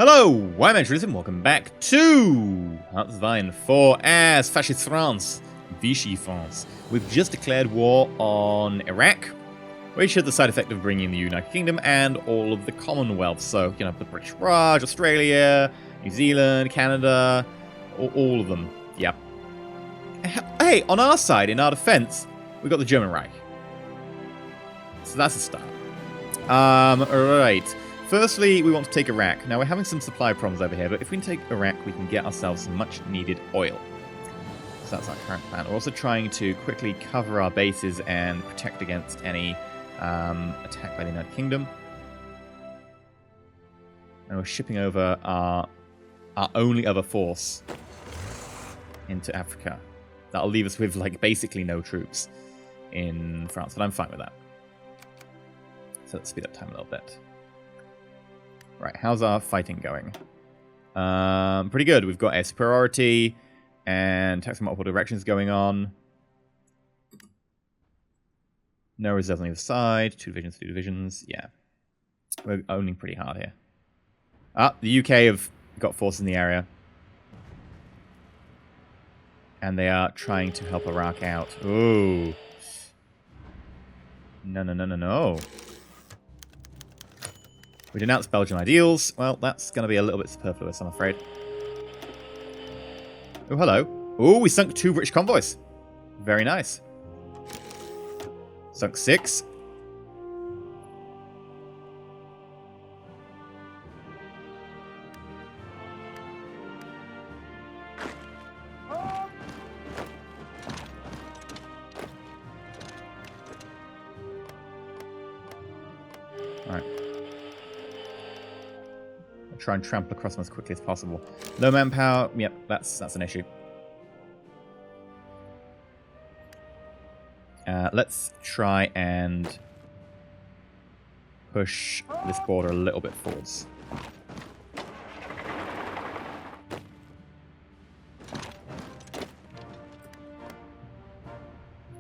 Hello, I'm EnterElysium, welcome back to Sci-Fi for as Fascist France, Vichy France. We've just declared war on Iraq, which had the side effect of bringing the United Kingdom and all of the Commonwealth. So, you know, the British Raj, Australia, New Zealand, Canada, all of them. Yeah. Hey, on our side, in our defense, we got the German Reich. So that's a start. Alright. Firstly, we want to take Iraq. Now, we're having some supply problems over here, but if we can take Iraq, we can get ourselves some much-needed oil. So that's our current plan. We're also trying to quickly cover our bases and protect against any attack by the United Kingdom. And we're shipping over our only other force into Africa. That'll leave us with, like, basically no troops in France, but I'm fine with that. So let's speed up time a little bit. Right, how's our fighting going? Pretty good. We've got air superiority and attacks from multiple directions going on. No reserves on either side. Two divisions. Yeah. We're owning pretty hard here. The UK have got forces in the area. And they are trying to help Iraq out. Ooh. No. We denounced Belgian ideals. Well, that's going to be a little bit superfluous, I'm afraid. Oh, hello. Oh, we sunk 2 British convoys. Very nice. Sunk 6. Alright. Try and trample across them as quickly as possible. Low manpower, yep, that's an issue. Let's try and push this border a little bit forwards.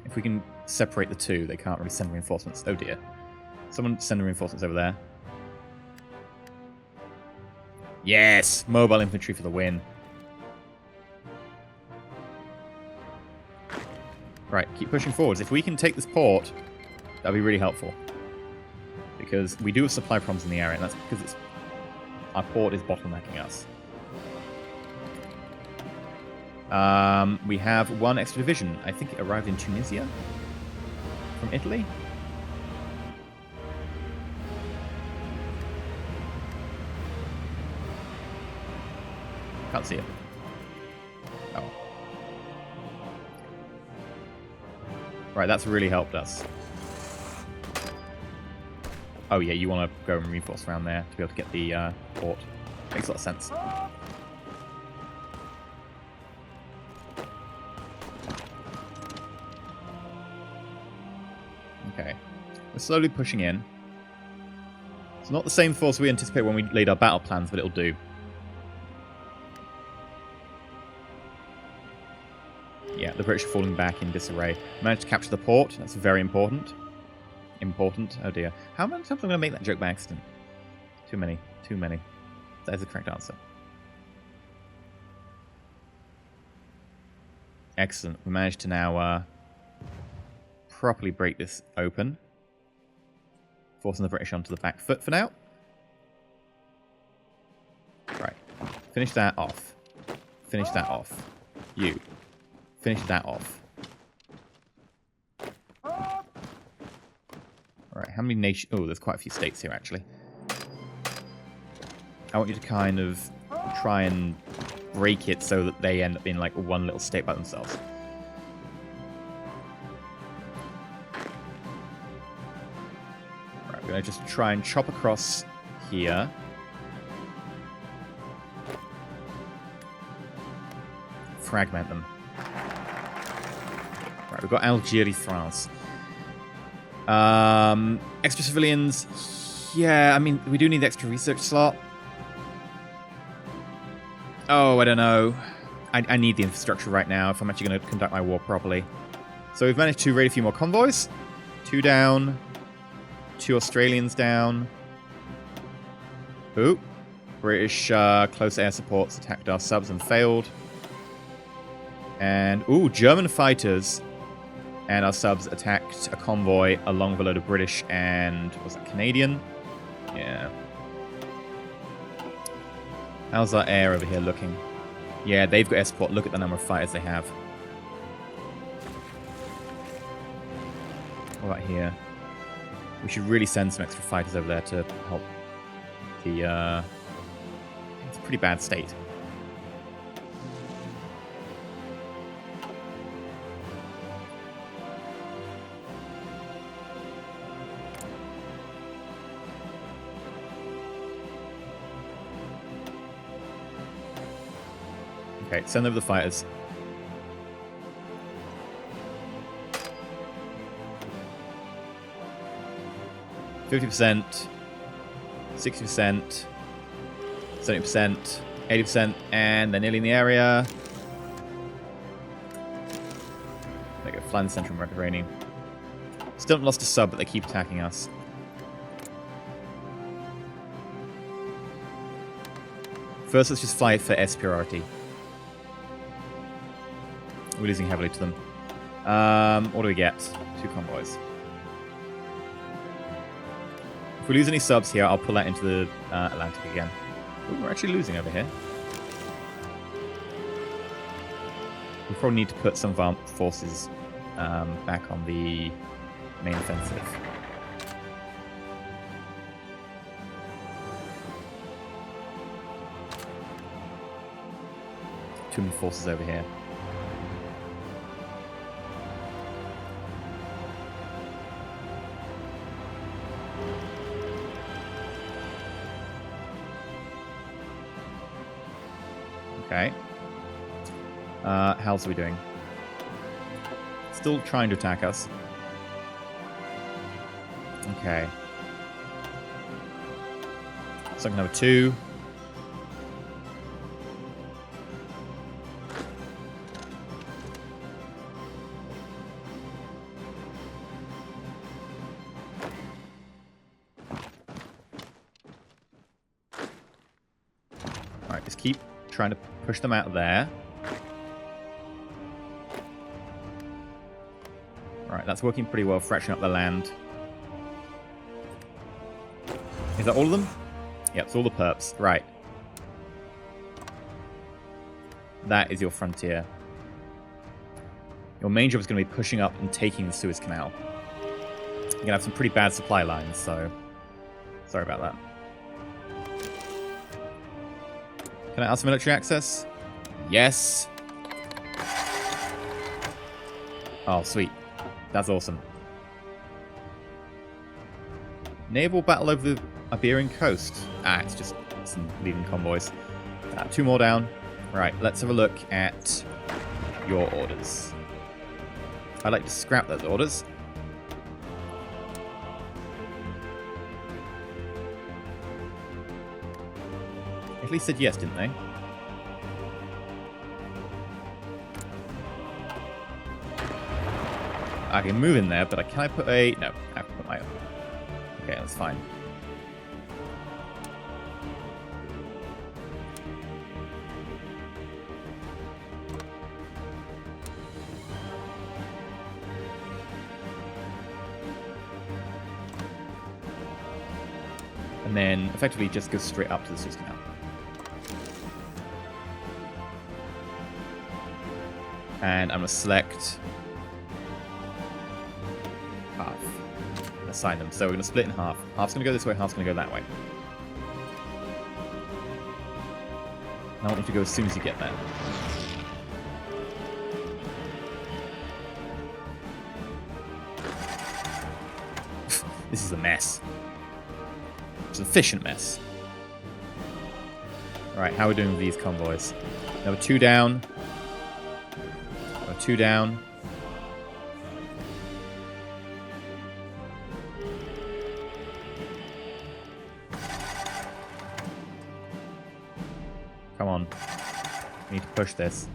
If we can separate the two, they can't really send reinforcements. Oh dear. Someone send reinforcements over there. Yes! Mobile infantry for the win. Right, keep pushing forwards. If we can take this port, that'd be really helpful. Because we do have supply problems in the area, and that's because our port is bottlenecking us. We have 1 extra division. I think it arrived in Tunisia from Italy. Can't see it. Oh. Right, that's really helped us. Oh yeah, you want to go and reinforce around there to be able to get the port. Makes a lot of sense. Okay. We're slowly pushing in. It's not the same force we anticipated when we laid our battle plans, but it'll do. Yeah, the British are falling back in disarray. Managed to capture the port. That's very important. Important. Oh dear. How many times am I going to make that joke by accident? Too many. Too many. That is the correct answer. Excellent. We managed to now properly break this open. Forcing the British onto the back foot for now. Right. Finish that off. Finish that off. You. Finish that off. Alright, how many nations... Oh, there's quite a few states here, actually. I want you to kind of try and break it so that they end up being like one little state by themselves. Right, we're going to just try and chop across here. Fragment them. Right, we've got Algeria, France. Extra civilians. Yeah, I mean, we do need the extra research slot. Oh, I don't know. I need the infrastructure right now if I'm actually going to conduct my war properly. So we've managed to raid a few more convoys. 2 down. 2 Australians down. Ooh. British close air supports attacked our subs and failed. And, ooh, German fighters and our subs attacked a convoy along with a load of British and, was that Canadian? Yeah. How's our air over here looking? Yeah, they've got air support. Look at the number of fighters they have. What about here? We should really send some extra fighters over there to help the, it's a pretty bad state. Okay, send over the fighters. %, 60%, 70%, 80%, and they're nearly in the area. There you go, fly in the central Mediterranean. Still haven't lost a sub, but they keep attacking us. First, let's just fly for air superiority. We're losing heavily to them. What do we get? 2 convoys. If we lose any subs here, I'll pull that into the Atlantic again. Ooh, we're actually losing over here. We probably need to put some of our forces back on the main offensive. Too many forces over here. Okay. How's we doing? Still trying to attack us. Okay. Second number 2. Alright, just keep trying to push them out of there. Right, that's working pretty well, fracturing up the land. Is that all of them? Yep, it's all the perps. Right. That is your frontier. Your main job is going to be pushing up and taking the Suez Canal. You're going to have some pretty bad supply lines, so sorry about that. Can I ask for military access? Yes. Oh, sweet. That's awesome. Naval battle over the Iberian coast. Ah, it's just some leading convoys. 2 more down. Right, let's have a look at your orders. I'd like to scrap those orders. Italy said yes, didn't they? I can move in there, but can I put a... No, I have to put my own. Okay, that's fine. And then effectively just go straight up to the Suez Canal. And I'm going to select half. Assign them. So we're going to split in half. Half's going to go this way, half's going to go that way. And I want you to go as soon as you get there. This is a mess. It's an efficient mess. Alright, how are we doing with these convoys? Number 2 down. 2 down. Come on. We need to push this.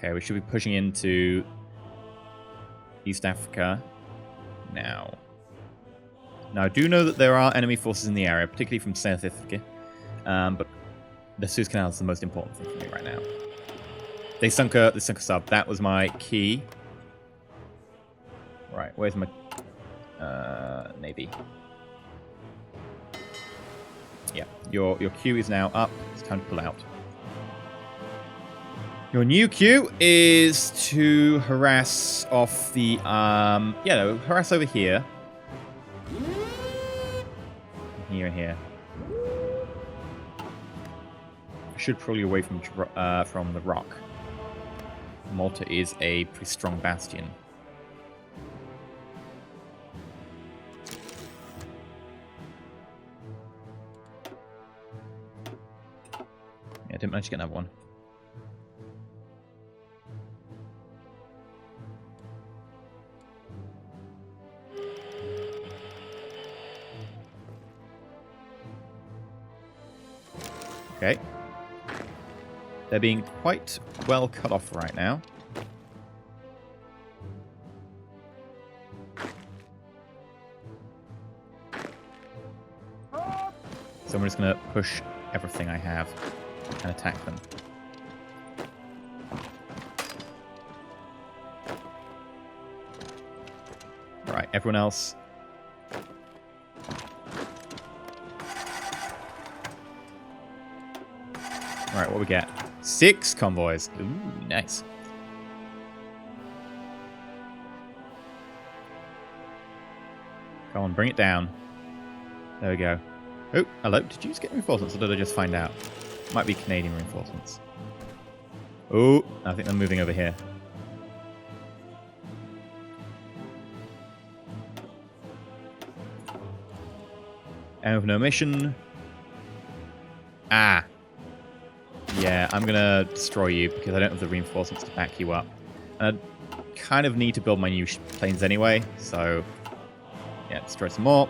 Okay, we should be pushing into East Africa now. Now, I do know that there are enemy forces in the area, particularly from South Africa, but the Suez Canal is the most important thing for me right now. They sunk a sub. That was my key. Right, where's my navy? Yeah, your queue is now up. It's time to pull out. Your new queue is to harass off the harass over here. Here and here. Should probably away from the rock. Malta is a pretty strong bastion. Yeah, didn't manage to get another one. Okay. They're being quite well cut off right now. So I'm just going to push everything I have and attack them. Right, everyone else. Alright, what we get? 6 convoys. Ooh, nice. Come on, bring it down. There we go. Oh, hello. Did you just get reinforcements, or did I just find out? Might be Canadian reinforcements. Oh, I think they're moving over here. End of no mission. Ah. Yeah, I'm going to destroy you because I don't have the reinforcements to back you up. And I kind of need to build my new planes anyway, so yeah, destroy some more.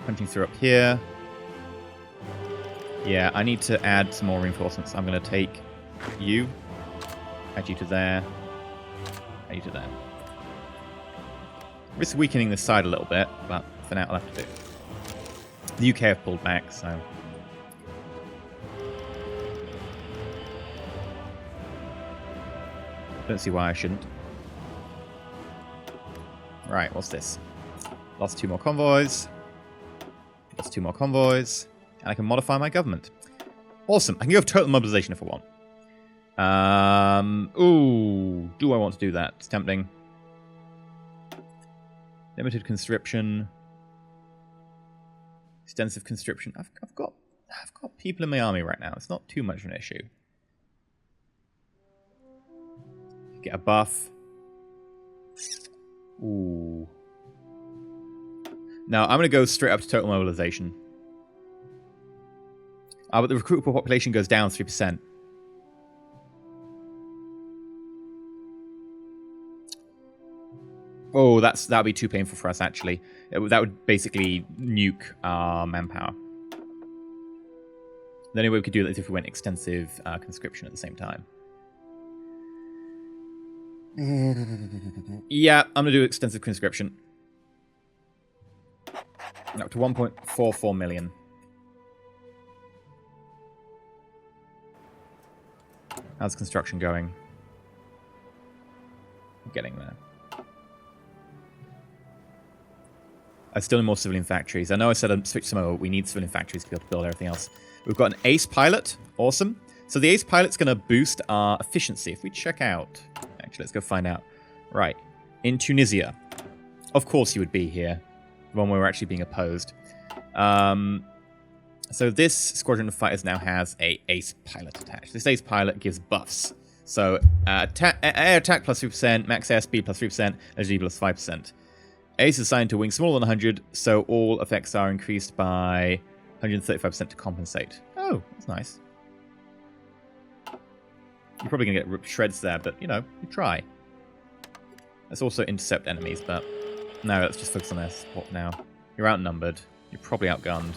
Punching through up here. Yeah, I need to add some more reinforcements. I'm going to take you, add you to there, add you to there. Risk weakening this side a little bit, but for now I'll have to do. The UK have pulled back, so... don't see why I shouldn't. Right, what's this? Lost 2 more convoys. Lost 2 more convoys. And I can modify my government. Awesome. I can go for total mobilization if I want. Ooh, do I want to do that? It's tempting. Limited conscription. Extensive conscription. I've got people in my army right now. It's not too much of an issue. Get a buff. Ooh. No, I'm going to go straight up to total mobilization. But the recruitable population goes down 3%. Oh, that would be too painful for us, actually. That would basically nuke our manpower. The only way we could do that is if we went extensive conscription at the same time. Yeah, I'm going to do extensive conscription. Up to 1.44 million. How's construction going? I'm getting there. I still need more civilian factories. I know I said I'd switch some over. We need civilian factories to be able to build everything else. We've got an ace pilot. Awesome. So the ace pilot's going to boost our efficiency. If we check out... actually, let's go find out. Right. In Tunisia. Of course you would be here. The one where we're actually being opposed. So this squadron of fighters now has a ace pilot attached. This ace pilot gives buffs. So air attack plus 3%, max air speed plus 3%, agility plus 5%. Ace is assigned to wings smaller than 100, so all effects are increased by 135% to compensate. Oh, that's nice. You're probably going to get ripped shreds there, but, you know, you try. Let's also intercept enemies, but no, let's just focus on their support now. You're outnumbered. You're probably outgunned.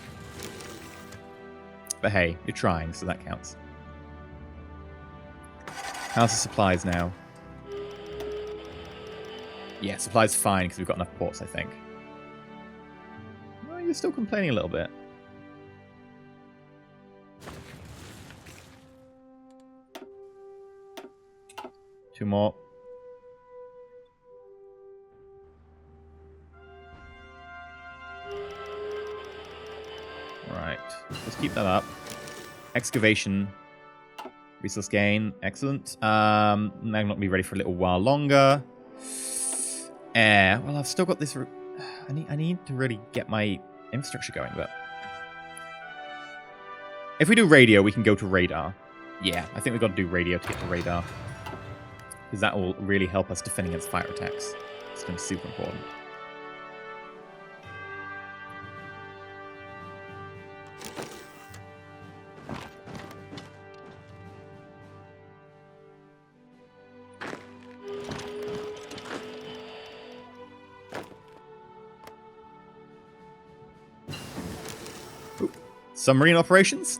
But hey, you're trying, so that counts. How's the supplies now? Yeah, supplies fine, because we've got enough ports, I think. Well, you're still complaining a little bit. Two more. Right. Let's keep that up. Excavation. Resource gain. Excellent. I'm not going to be ready for a little while longer. Air. Well, I've still got this... I need to really get my infrastructure going, but... If we do radio, we can go to radar. Yeah, I think we've got to do radio to get to radar. Because that will really help us defend against fire attacks. It's going to be super important. Submarine operations.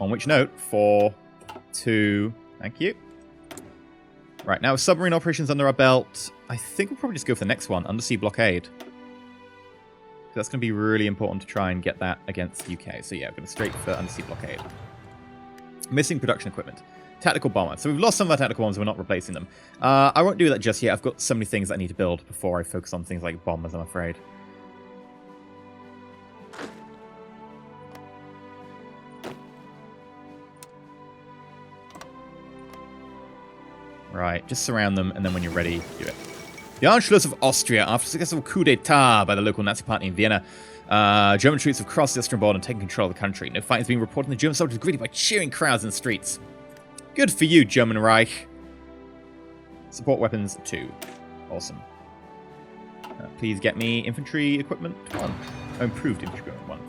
On which note, 4, 2, thank you. Right, now with submarine operations under our belt, I think we'll probably just go for the next one, undersea blockade. That's going to be really important to try and get that against the UK. So yeah, we're going to straight for undersea blockade. Missing production equipment. Tactical bomber. So we've lost some of our tactical bombers, we're not replacing them. I won't do that just yet. I've got so many things that I need to build before I focus on things like bombers, I'm afraid. Right, just surround them, and then when you're ready, do it. The Anschluss of Austria, after a successful coup d'etat by the local Nazi party in Vienna, German troops have crossed the Austrian border and taken control of the country. No fighting is being reported, and the German soldiers are greeted by cheering crowds in the streets. Good for you, German Reich. Support weapons 2. Awesome. Please get me infantry equipment 1. Oh, improved infantry equipment 1.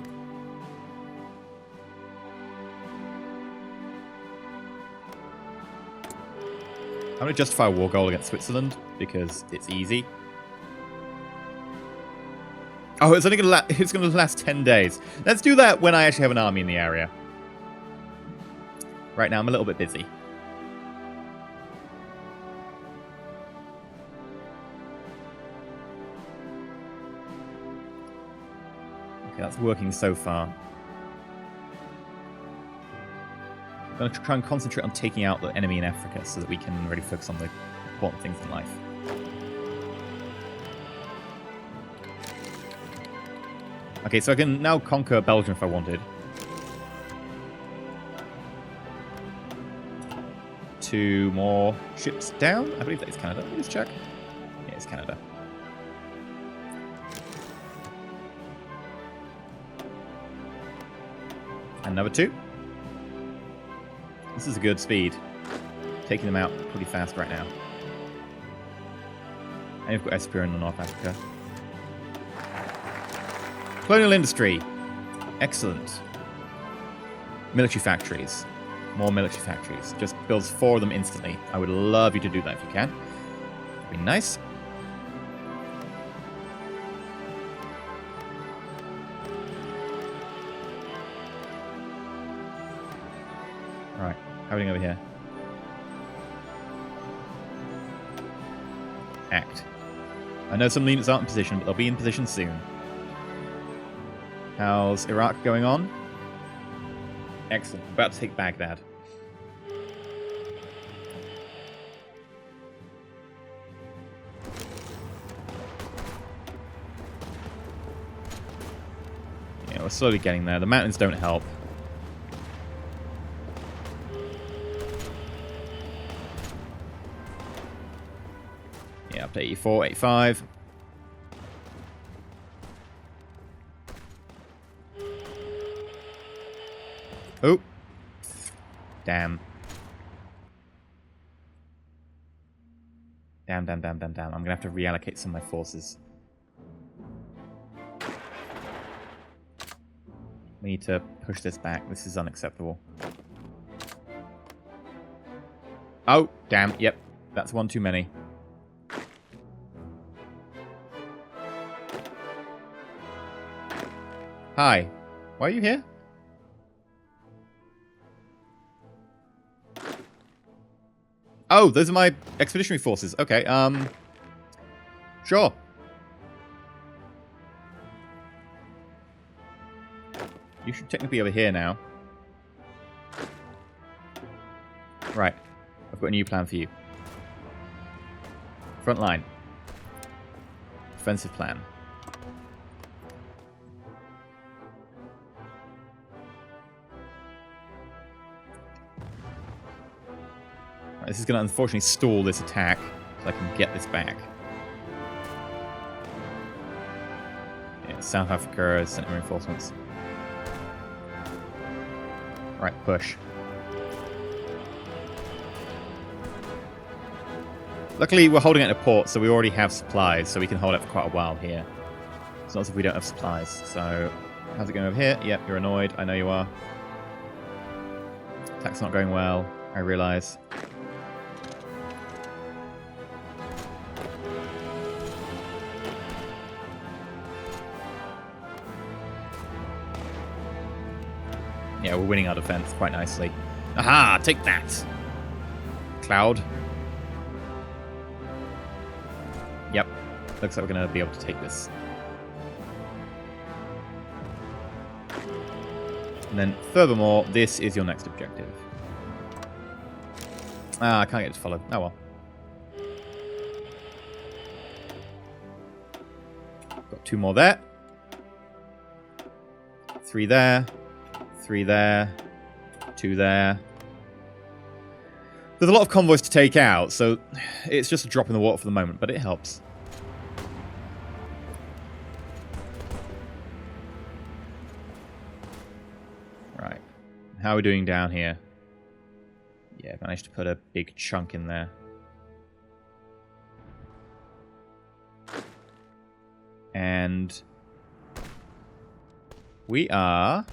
I'm going to justify a war goal against Switzerland, because it's easy. Oh, it's only going to last 10 days. Let's do that when I actually have an army in the area. Right now, I'm a little bit busy. Okay, that's working so far. I'm going to try and concentrate on taking out the enemy in Africa so that we can really focus on the important things in life. Okay, so I can now conquer Belgium if I wanted. 2 more ships down. I believe that is Canada. Let me just check. Yeah, it's Canada. And number 2. This is a good speed. Taking them out pretty fast right now. And you've got Espira in North Africa. Colonial industry. Excellent. Military factories. More military factories. Just builds 4 of them instantly. I would love you to do that if you can. That'd be nice. Alright, how are we doing over here? Act. I know some units aren't in position, but they'll be in position soon. How's Iraq going on? Excellent. About to take Baghdad. Yeah, we're slowly getting there. The mountains don't help. Yeah, up to 84, 85. Oh. Damn. Damn. I'm going to have to reallocate some of my forces. We need to push this back. This is unacceptable. Oh, damn. Yep. That's one too many. Hi. Why are you here? Oh, those are my expeditionary forces. Okay, sure. You should technically be over here now. Right. I've got a new plan for you. Front line. Defensive plan. Right, this is going to unfortunately stall this attack, so I can get this back. Yeah, South Africa has sent reinforcements. Right, push. Luckily, we're holding it at a port, so we already have supplies, so we can hold it for quite a while here. It's not as if we don't have supplies. So, how's it going over here? Yep, you're annoyed. I know you are. Attack's not going well, I realise. Yeah, we're winning our defense quite nicely. Aha! Take that! Cloud. Yep. Looks like we're going to be able to take this. And then, furthermore, this is your next objective. Ah, I can't get it to follow. Oh well. Got 2 more there. 3 there. 3 there. 2 there. There's a lot of convoys to take out, so it's just a drop in the water for the moment, but it helps. Right. How are we doing down here? Yeah, managed to put a big chunk in there. And we are...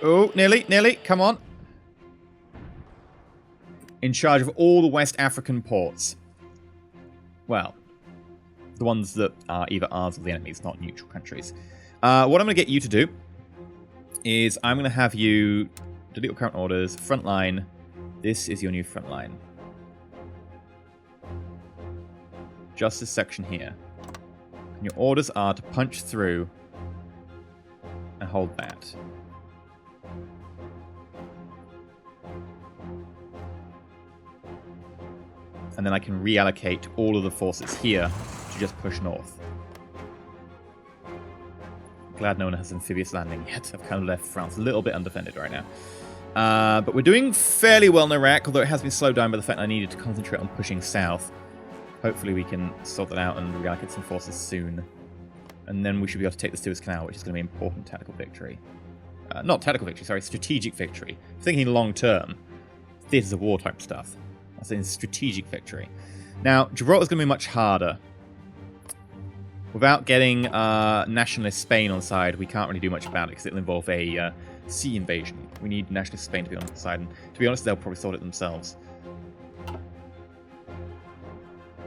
Oh, nearly, come on. In charge of all the West African ports. Well, the ones that are either ours or the enemy's, not neutral countries. What I'm going to get you to do is I'm going to have you delete your current orders, front line. This is your new front line. Just this section here. And your orders are to punch through and hold that. And then I can reallocate all of the forces here to just push north. Glad no one has amphibious landing yet. I've kind of left France a little bit undefended right now. But we're doing fairly well in Iraq, although it has been slowed down by the fact I needed to concentrate on pushing south. Hopefully we can sort that out and reallocate some forces soon. And then we should be able to take the Suez Canal, which is going to be an important tactical victory. Not tactical victory, sorry, strategic victory. Thinking long term, theatres of war type stuff. That's a strategic victory. Now, Gibraltar's going to be much harder. Without getting nationalist Spain on side, we can't really do much about it because it'll involve a sea invasion. We need nationalist Spain to be on the side, and to be honest, they'll probably sort it themselves.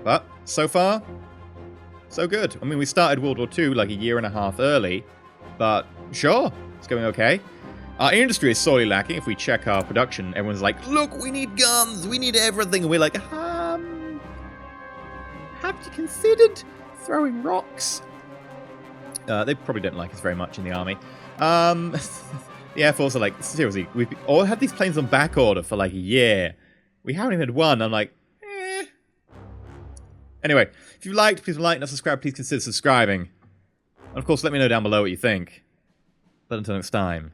But, so far, so good. I mean, we started World War II like a year and a half early, but sure, it's going okay. Our industry is sorely lacking. If we check our production, everyone's like, look, we need guns, we need everything. And we're like, have you considered throwing rocks? They probably don't like us very much in the army. The Air Force are like, seriously, we've all had these planes on back order for like a year. We haven't even had one. I'm like, eh. Anyway, if you liked, please like and subscribe. Please consider subscribing. And of course, let me know down below what you think. But until next time.